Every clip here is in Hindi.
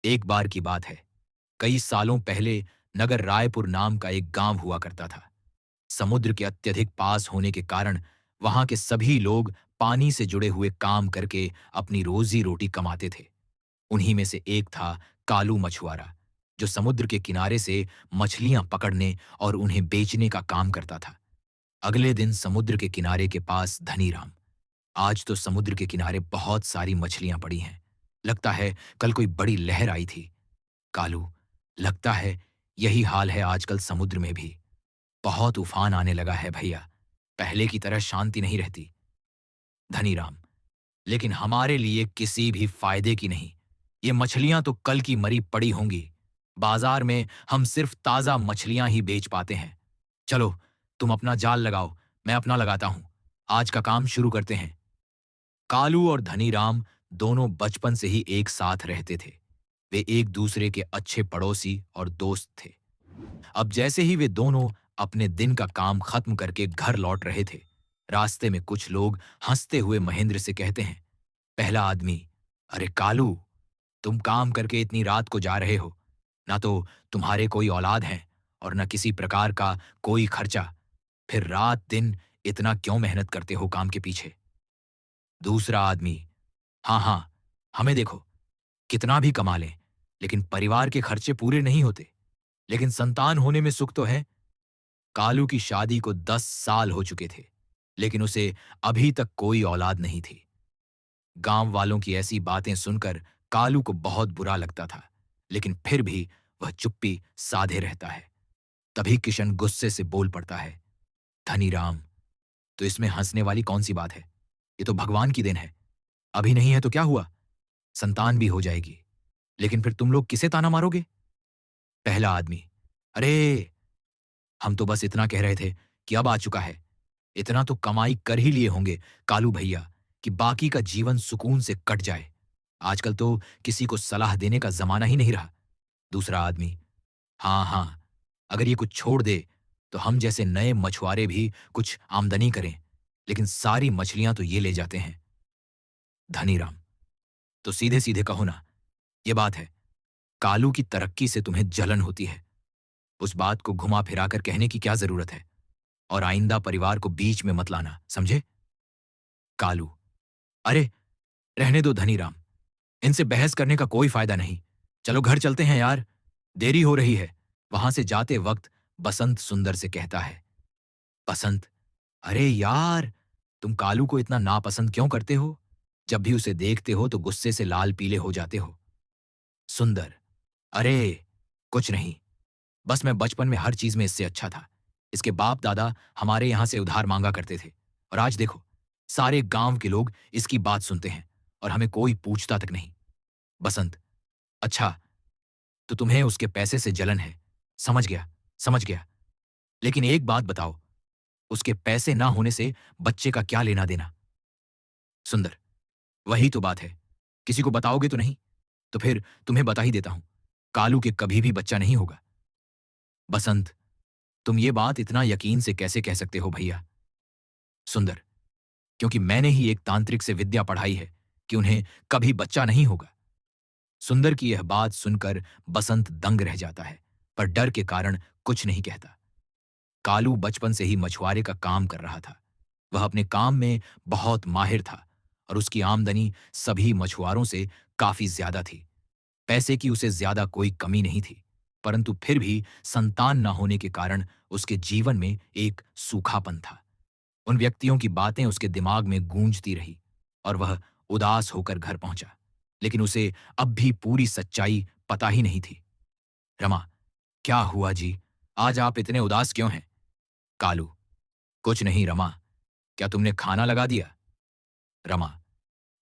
एक बार की बात है, कई सालों पहले नगर रायपुर नाम का एक गांव हुआ करता था। समुद्र के अत्यधिक पास होने के कारण वहां के सभी लोग पानी से जुड़े हुए काम करके अपनी रोजी रोटी कमाते थे। उन्हीं में से एक था कालू मछुआरा, जो समुद्र के किनारे से मछलियां पकड़ने और उन्हें बेचने का काम करता था। अगले दिन समुद्र के किनारे के पास धनीराम, आज तो समुद्र के किनारे बहुत सारी मछलियां पड़ी हैं। लगता है कल कोई बड़ी लहर आई थी। कालू, लगता है यही हाल है आजकल समुद्र में भी। बहुत उफान आने लगा है भैया, पहले की तरह शांति नहीं रहती। धनीराम, लेकिन हमारे लिए किसी भी फायदे की नहीं। ये मछलियां तो कल की मरी पड़ी होंगी। बाजार में हम सिर्फ ताजा मछलियां ही बेच पाते हैं। चलो, तुम अपना जाल लगाओ, मैं अपना लगाता हूं। आज का काम शुरू करते हैं। कालू और धनीराम दोनों बचपन से ही एक साथ रहते थे। वे एक दूसरे के अच्छे पड़ोसी और दोस्त थे। अब जैसे ही वे दोनों अपने दिन का काम खत्म करके घर लौट रहे थे, रास्ते में कुछ लोग हंसते हुए महेंद्र से कहते हैं। पहला आदमी, अरे कालू, तुम काम करके इतनी रात को जा रहे हो, ना तो तुम्हारे कोई औलाद है और न किसी प्रकार का कोई खर्चा, फिर रात दिन इतना क्यों मेहनत करते हो काम के पीछे। दूसरा आदमी, हाँ हाँ, हमें देखो, कितना भी कमा लें, लेकिन परिवार के खर्चे पूरे नहीं होते। लेकिन संतान होने में सुख तो है। कालू की शादी को 10 साल हो चुके थे, लेकिन उसे अभी तक कोई औलाद नहीं थी। गांव वालों की ऐसी बातें सुनकर कालू को बहुत बुरा लगता था, लेकिन फिर भी वह चुप्पी साधे रहता है। तभी किशन गुस्से से बोल पड़ता है। धनीराम, तो इसमें हंसने वाली कौन सी बात है? ये तो भगवान की देन है। अभी नहीं है तो क्या हुआ, संतान भी हो जाएगी। लेकिन फिर तुम लोग किसे ताना मारोगे? पहला आदमी, अरे, हम तो बस इतना कह रहे थे कि अब आ चुका है। इतना तो कमाई कर ही लिए होंगे कालू भैया, कि बाकी का जीवन सुकून से कट जाए। आजकल तो किसी को सलाह देने का जमाना ही नहीं रहा। दूसरा आदमी, हाँ हाँ, अगर ये कुछ छोड़ दे तो हम जैसे नए मछुआरे भी कुछ आमदनी करें, लेकिन सारी मछलियां तो ये ले जाते हैं। धनीराम, तो सीधे सीधे कहो ना, ये बात है, कालू की तरक्की से तुम्हें जलन होती है। उस बात को घुमा फिराकर कहने की क्या जरूरत है? और आइंदा परिवार को बीच में मत लाना, समझे? कालू, अरे, रहने दो धनीराम, इनसे बहस करने का कोई फायदा नहीं। चलो घर चलते हैं यार, देरी हो रही है। वहां से जाते वक्त बसंत सुंदर से कहता है। बसंत, अरे यार, तुम कालू को इतना नापसंद क्यों करते हो? जब भी उसे देखते हो तो गुस्से से लाल पीले हो जाते हो। सुंदर, अरे, कुछ नहीं, बस मैं बचपन में हर चीज में इससे अच्छा था। इसके बाप दादा हमारे यहां से उधार मांगा करते थे, और आज देखो, सारे गांव के लोग इसकी बात सुनते हैं और हमें कोई पूछता तक नहीं। बसंत, अच्छा, तो तुम्हें उसके पैसे से जलन है। समझ गया, समझ गया। लेकिन एक बात बताओ, उसके पैसे ना होने से बच्चे का क्या लेना देना? सुंदर, वही तो बात है, किसी को बताओगे तो नहीं? तो फिर तुम्हें बता ही देता हूं, कालू के कभी भी बच्चा नहीं होगा। बसंत, तुम ये बात इतना यकीन से कैसे कह सकते हो भैया? सुंदर, क्योंकि मैंने ही एक तांत्रिक से विद्या पढ़ाई है कि उन्हें कभी बच्चा नहीं होगा। सुंदर की यह बात सुनकर बसंत दंग रह जाता है, पर डर के कारण कुछ नहीं कहता। कालू बचपन से ही मछुआरे का काम कर रहा था। वह अपने काम में बहुत माहिर था और उसकी आमदनी सभी मछुआरों से काफी ज्यादा थी। पैसे की उसे ज्यादा कोई कमी नहीं थी, परंतु फिर भी संतान न होने के कारण उसके जीवन में एक सूखापन था। उन व्यक्तियों की बातें उसके दिमाग में गूंजती रही और वह उदास होकर घर पहुंचा, लेकिन उसे अब भी पूरी सच्चाई पता ही नहीं थी। रमा, क्या हुआ जी? आज आप इतने उदास क्यों हैं? कालू, कुछ नहीं रमा, क्या तुमने खाना लगा दिया? रमा,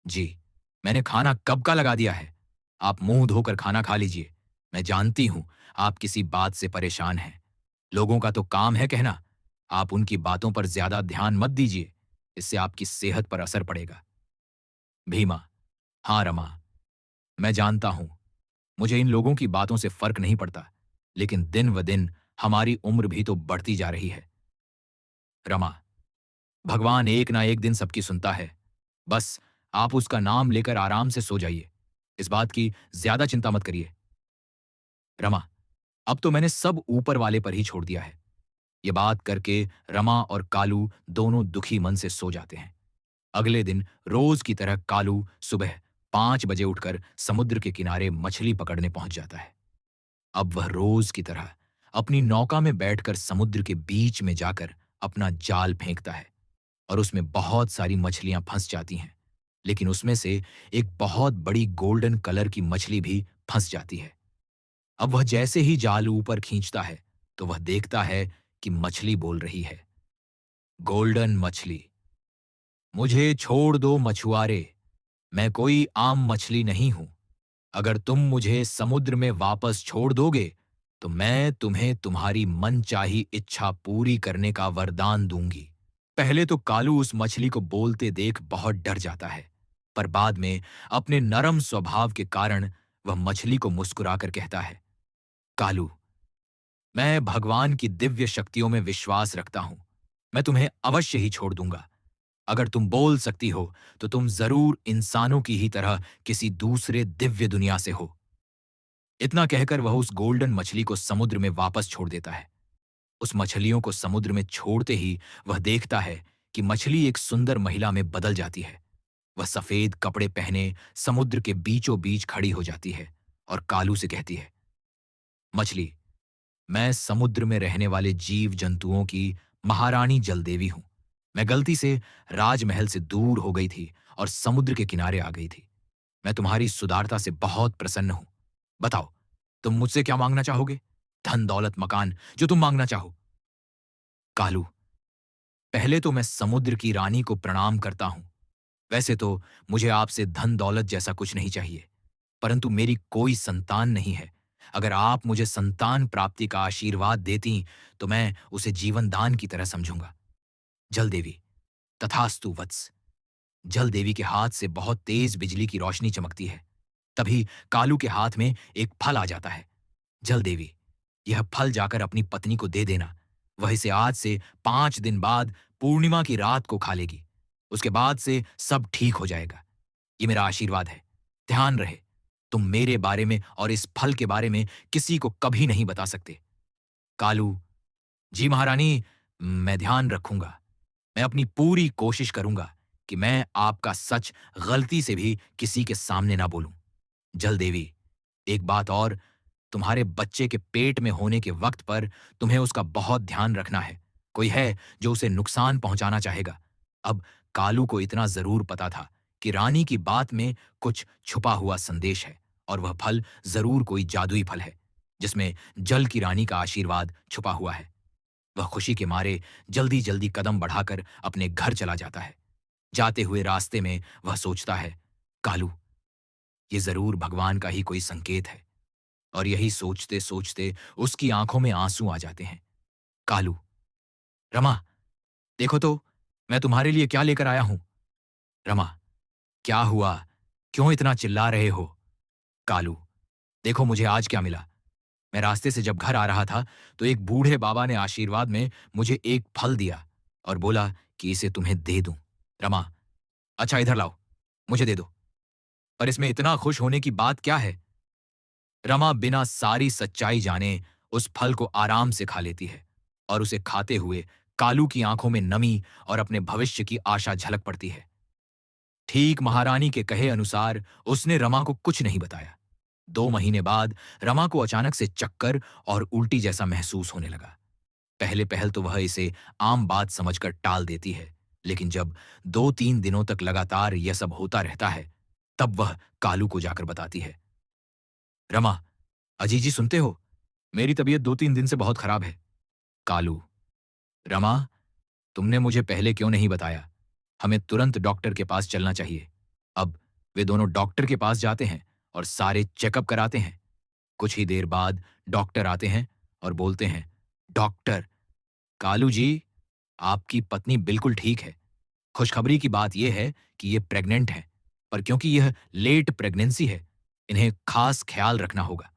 जी, मैंने खाना कब का लगा दिया है। आप मुंह धोकर खाना खा लीजिए। मैं जानती हूं आप किसी बात से परेशान हैं। लोगों का तो काम है कहना, आप उनकी बातों पर ज्यादा ध्यान मत दीजिए, इससे आपकी सेहत पर असर पड़ेगा। भीमा, हाँ रमा, मैं जानता हूं, मुझे इन लोगों की बातों से फर्क नहीं पड़ता, लेकिन दिन व दिन हमारी उम्र भी तो बढ़ती जा रही है। रमा, भगवान एक ना एक दिन सबकी सुनता है। बस आप उसका नाम लेकर आराम से सो जाइए। इस बात की ज्यादा चिंता मत करिए। रमा, अब तो मैंने सब ऊपर वाले पर ही छोड़ दिया है। ये बात करके रमा और कालू दोनों दुखी मन से सो जाते हैं। अगले दिन रोज की तरह कालू सुबह 5 बजे उठकर समुद्र के किनारे मछली पकड़ने पहुंच जाता है। अब वह रोज की तरह अपनी नौका में बैठकर समुद्र के बीच में जाकर अपना जाल फेंकता है और उसमें बहुत सारी मछलियां फंस जाती हैं। लेकिन उसमें से एक बहुत बड़ी गोल्डन कलर की मछली भी फंस जाती है। अब वह जैसे ही जाल ऊपर खींचता है तो वह देखता है कि मछली बोल रही है, गोल्डन मछली, मुझे छोड़ दो मछुआरे, मैं कोई आम मछली नहीं हूं। अगर तुम मुझे समुद्र में वापस छोड़ दोगे तो मैं तुम्हें तुम्हारी मनचाही इच्छा पूरी करने का वरदान दूंगी। पहले तो कालू उस मछली को बोलते देख बहुत डर जाता है, पर बाद में अपने नरम स्वभाव के कारण वह मछली को मुस्कुराकर कहता है, कालू, मैं भगवान की दिव्य शक्तियों में विश्वास रखता हूं। मैं तुम्हें अवश्य ही छोड़ दूंगा। अगर तुम बोल सकती हो तो तुम जरूर इंसानों की ही तरह किसी दूसरे दिव्य दुनिया से हो। इतना कहकर वह उस गोल्डन मछली को समुद्र में वापस छोड़ देता है। उस मछलियों को समुद्र में छोड़ते ही वह देखता है कि मछली एक सुंदर महिला में बदल जाती है। वह सफेद कपड़े पहने समुद्र के बीचों बीच खड़ी हो जाती है और कालू से कहती है, मछली, मैं समुद्र में रहने वाले जीव जंतुओं की महारानी जलदेवी हूं। मैं गलती से राजमहल से दूर हो गई थी और समुद्र के किनारे आ गई थी। मैं तुम्हारी सुदारता से बहुत प्रसन्न हूं। बताओ, तुम मुझसे क्या मांगना चाहोगे? धन दौलत मकान, जो तुम मांगना चाहो। कालू, पहले तो मैं समुद्र की रानी को प्रणाम करता हूं। वैसे तो मुझे आपसे धन दौलत जैसा कुछ नहीं चाहिए, परंतु मेरी कोई संतान नहीं है। अगर आप मुझे संतान प्राप्ति का आशीर्वाद देती तो मैं उसे जीवन दान की तरह समझूंगा। जल देवी, तथास्तु वत्स। जल देवी के हाथ से बहुत तेज बिजली की रोशनी चमकती है। तभी कालू के हाथ में एक फल आ जाता है। जल देवी, यह फल जाकर अपनी पत्नी को दे देना। वह इसे आज से 5 दिन बाद पूर्णिमा की रात को खा लेगी। उसके बाद से सब ठीक हो जाएगा। ये मेरा आशीर्वाद है। ध्यान रहे, तुम मेरे बारे में और इस फल के बारे में किसी को कभी नहीं बता सकते। कालू, जी महारानी, मैं ध्यान रखूंगा। मैं अपनी पूरी कोशिश करूंगा कि मैं आपका सच गलती से भी किसी के सामने ना बोलूं। जल देवी, एक बात और, तुम्हारे बच्चे के पेट में होने के वक्त पर तुम्हें उसका बहुत ध्यान रखना है। कोई है जो उसे नुकसान पहुंचाना चाहेगा। अब कालू को इतना जरूर पता था कि रानी की बात में कुछ छुपा हुआ संदेश है और वह फल जरूर कोई जादुई फल है जिसमें जल की रानी का आशीर्वाद छुपा हुआ है। वह खुशी के मारे जल्दी जल्दी कदम बढ़ाकर अपने घर चला जाता है। जाते हुए रास्ते में वह सोचता है, कालू, ये जरूर भगवान का ही कोई संकेत है। और यही सोचते सोचते उसकी आंखों में आंसू आ जाते हैं। कालू, रमा, देखो तो मैं तुम्हारे लिए क्या लेकर आया हूं। रमा, क्या हुआ? क्यों इतना चिल्ला रहे हो? कालू, देखो मुझे आज क्या मिला। मैं रास्ते से जब घर आ रहा था तो एक बूढ़े बाबा ने आशीर्वाद में मुझे एक फल दिया और बोला कि इसे तुम्हें दे दूं। रमा, अच्छा इधर लाओ, मुझे दे दो। पर इसमें इतना खुश होने की बात क्या है? रमा बिना सारी सच्चाई जाने उस फल को आराम से खा लेती है और उसे खाते हुए कालू की आंखों में नमी और अपने भविष्य की आशा झलक पड़ती है। ठीक महारानी के कहे अनुसार उसने रमा को कुछ नहीं बताया। 2 महीने बाद रमा को अचानक से चक्कर और उल्टी जैसा महसूस होने लगा। पहले पहल तो वह इसे आम बात समझकर टाल देती है, लेकिन जब 2-3 दिनों तक लगातार यह सब होता रहता है, तब वह कालू को जाकर बताती है। रमा, अजी जी सुनते हो? मेरी तबीयत 2-3 दिन से बहुत खराब है। कालू, रमा, तुमने मुझे पहले क्यों नहीं बताया? हमें तुरंत डॉक्टर के पास चलना चाहिए। अब वे दोनों डॉक्टर के पास जाते हैं और सारे चेकअप कराते हैं। कुछ ही देर बाद डॉक्टर आते हैं और बोलते हैं, डॉक्टर, कालू जी, आपकी पत्नी बिल्कुल ठीक है। खुशखबरी की बात यह है कि ये प्रेग्नेंट है, पर क्योंकि यह लेट प्रेगनेंसी है, इन्हें खास ख्याल रखना होगा।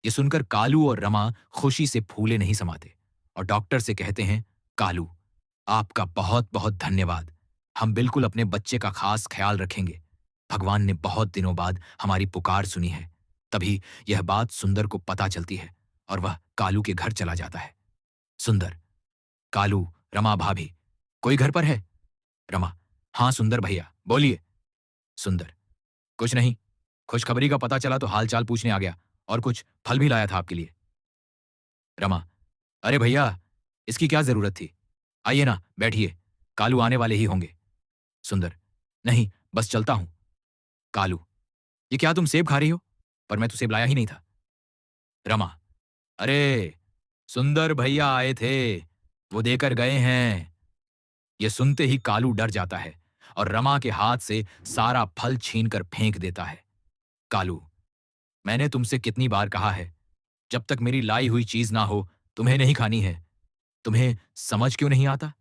ये सुनकर कालू और रमा खुशी से फूले नहीं समाते और डॉक्टर से कहते हैं, कालू, आपका बहुत बहुत धन्यवाद। हम बिल्कुल अपने बच्चे का खास ख्याल रखेंगे। भगवान ने बहुत दिनों बाद हमारी पुकार सुनी है। तभी यह बात सुंदर को पता चलती है और वह कालू के घर चला जाता है। सुंदर, कालू, रमा भाभी, कोई घर पर है? रमा, हाँ सुंदर भैया, बोलिए। सुंदर, कुछ नहीं, खुशखबरी का पता चला तो हालचाल पूछने आ गया और कुछ फल भी लाया था आपके लिए। रमा, अरे भैया, इसकी क्या जरूरत थी? आइए ना, बैठिए, कालू आने वाले ही होंगे। सुंदर, नहीं, बस चलता हूं। कालू, ये क्या तुम सेब खा रही हो? पर मैं तो सेब लाया ही नहीं था। रमा, अरे, सुंदर भैया आए थे, वो देकर गए हैं। ये सुनते ही कालू डर जाता है और रमा के हाथ से सारा फल छीनकर फेंक देता है। कालू, मैंने तुमसे कितनी बार कहा है, जब तक मेरी लाई हुई चीज ना हो, तुम्हें नहीं खानी है। तुम्हें समझ क्यों नहीं आता?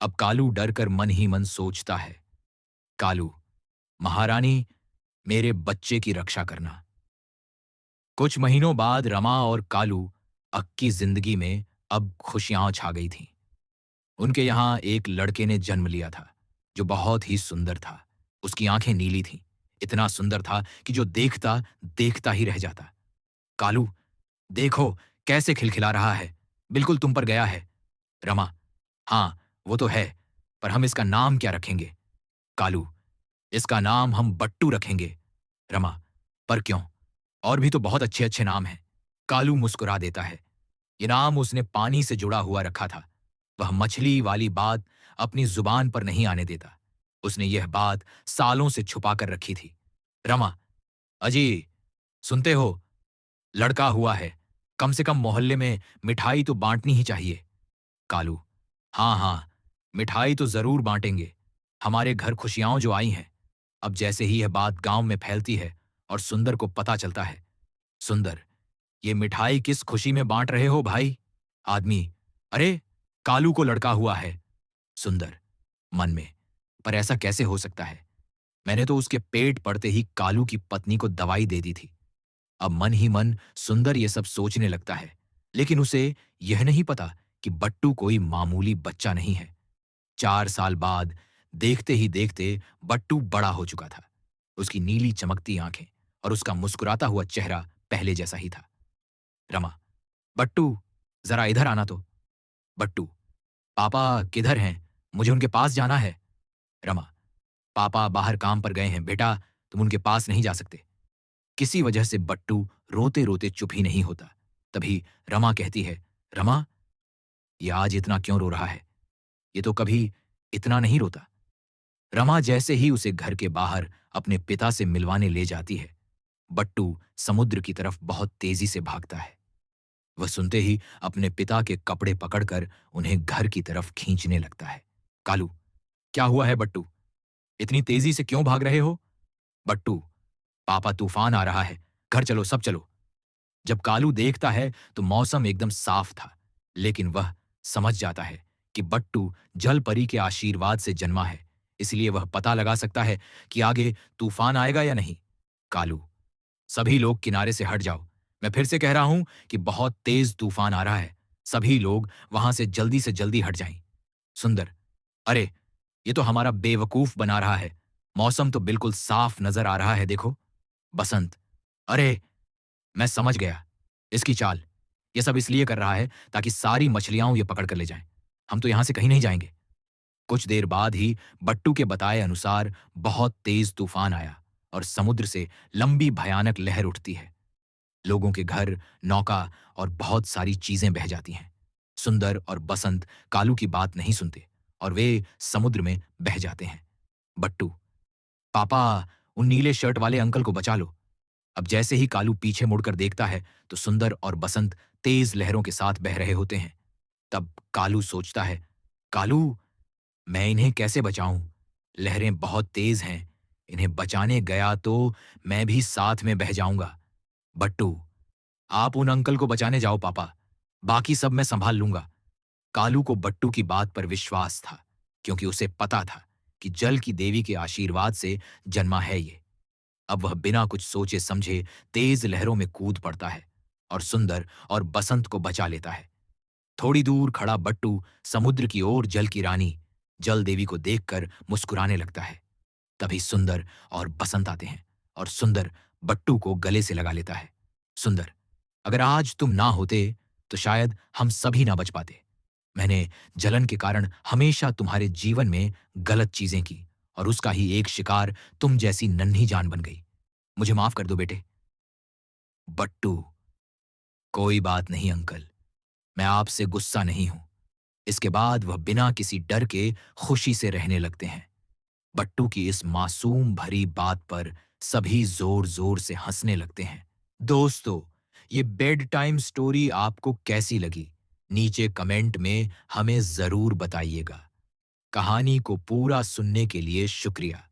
अब कालू डर कर मन ही मन सोचता है। कालू, महारानी, मेरे बच्चे की रक्षा करना। कुछ महीनों बाद रमा और कालू अक्की की जिंदगी में अब खुशियां छा गई थीं। उनके यहां एक लड़के ने जन्म लिया था, जो बहुत ही सुंदर था। उसकी आंखें नीली थीं, इतना सुंदर था कि जो देखता देखता ही रह जाता। कालू, देखो कैसे खिलखिला रहा है, बिल्कुल तुम पर गया है। रमा, हाँ, वो तो है, पर हम इसका नाम क्या रखेंगे? कालू, इसका नाम हम बट्टू रखेंगे। रमा, पर क्यों? और भी तो बहुत अच्छे अच्छे नाम हैं। कालू मुस्कुरा देता है। ये नाम उसने पानी से जुड़ा हुआ रखा था। वह मछली वाली बात अपनी जुबान पर नहीं आने देता। उसने यह बात सालों से छुपा कर रखी थी। रमा, अजी, सुनते हो? लड़का हुआ है, कम से कम मोहल्ले में मिठाई तो बांटनी ही चाहिए। कालू, हाँ हाँ, मिठाई तो जरूर बांटेंगे। हमारे घर खुशियां जो आई हैं। अब जैसे ही यह बात गांव में फैलती है और सुंदर को पता चलता है। सुंदर, ये मिठाई किस खुशी में बांट रहे हो भाई? आदमी, अरे, कालू को लड़का हुआ है। सुंदर, मन में, पर ऐसा कैसे हो सकता है? मैंने तो उसके पेट पड़ते ही कालू की पत्नी को दवाई दे दी थी। अब मन ही मन सुंदर ये सब सोचने लगता है, लेकिन उसे यह नहीं पता कि बट्टू कोई मामूली बच्चा नहीं है। 4 साल बाद देखते ही देखते बट्टू बड़ा हो चुका था। उसकी नीली चमकती आंखें और उसका मुस्कुराता हुआ चेहरा पहले जैसा ही था। रमा, बट्टू, जरा इधर आना तो। बट्टू, पापा किधर हैं? मुझे उनके पास जाना है। रमा, पापा बाहर काम पर गए हैं बेटा, तुम उनके पास नहीं जा सकते। किसी वजह से बट्टू रोते रोते चुप ही नहीं होता। तभी रमा कहती है, रमा, ये आज इतना क्यों रो रहा है? ये तो कभी इतना नहीं रोता। रमा जैसे ही उसे घर के बाहर अपने पिता से मिलवाने ले जाती है, बट्टू समुद्र की तरफ बहुत तेजी से भागता है। वह सुनते ही अपने पिता के कपड़े पकड़कर उन्हें घर की तरफ खींचने लगता है। कालू, क्या हुआ है बट्टू? इतनी तेजी से क्यों भाग रहे हो? बट्टू, पापा, तूफान आ रहा है, घर चलो, सब चलो। जब कालू देखता है तो मौसम एकदम साफ था, लेकिन वह समझ जाता है कि बट्टू जल परी के आशीर्वाद से जन्मा है, इसलिए वह पता लगा सकता है कि आगे तूफान आएगा या नहीं। कालू, सभी लोग किनारे से हट जाओ। मैं फिर से कह रहा हूं कि बहुत तेज तूफान आ रहा है। सभी लोग वहां से जल्दी हट जाएं। सुंदर, अरे, ये तो हमारा बेवकूफ बना रहा है। मौसम तो बिल्कुल साफ नजर आ रहा है, देखो। बसंत, अरे, मैं समझ गया इसकी चाल। ये सब इसलिए कर रहा है ताकि सारी मछलियां ये पकड़ कर ले जाए। हम तो यहां से कहीं नहीं जाएंगे। कुछ देर बाद ही बट्टू के बताए अनुसार बहुत तेज तूफान आया और समुद्र से लंबी भयानक लहर उठती है। लोगों के घर, नौका और बहुत सारी चीजें बह जाती हैं। सुंदर और बसंत कालू की बात नहीं सुनते और वे समुद्र में बह जाते हैं। बट्टू, पापा, उन नीले शर्ट वाले अंकल को बचा लो। अब जैसे ही कालू पीछे मुड़कर देखता है तो सुंदर और बसंत तेज लहरों के साथ बह रहे होते हैं। तब कालू सोचता है, कालू, मैं इन्हें कैसे बचाऊं? लहरें बहुत तेज हैं। इन्हें बचाने गया तो मैं भी साथ में बह जाऊंगा। बट्टू, आप उन अंकल को बचाने जाओ पापा, बाकी सब मैं संभाल लूंगा। कालू को बट्टू की बात पर विश्वास था, क्योंकि उसे पता था कि जल की देवी के आशीर्वाद से जन्मा है ये। अब वह बिना कुछ सोचे समझे तेज लहरों में कूद पड़ता है और सुंदर और बसंत को बचा लेता है। थोड़ी दूर खड़ा बट्टू समुद्र की ओर जल की रानी जल देवी को देखकर मुस्कुराने लगता है। तभी सुंदर और बसंत आते हैं और सुंदर बट्टू को गले से लगा लेता है। सुंदर, अगर आज तुम ना होते तो शायद हम सभी ना बच पाते। मैंने जलन के कारण हमेशा तुम्हारे जीवन में गलत चीजें की और उसका ही एक शिकार तुम जैसी नन्ही जान बन गई। मुझे माफ कर दो बेटे। बट्टू, कोई बात नहीं अंकल, मैं आपसे गुस्सा नहीं हूं। इसके बाद वह बिना किसी डर के खुशी से रहने लगते हैं। बट्टू की इस मासूम भरी बात पर सभी जोर जोर से हंसने लगते हैं। दोस्तों, ये बेड टाइम स्टोरी आपको कैसी लगी? नीचे कमेंट में हमें जरूर बताइएगा। कहानी को पूरा सुनने के लिए शुक्रिया।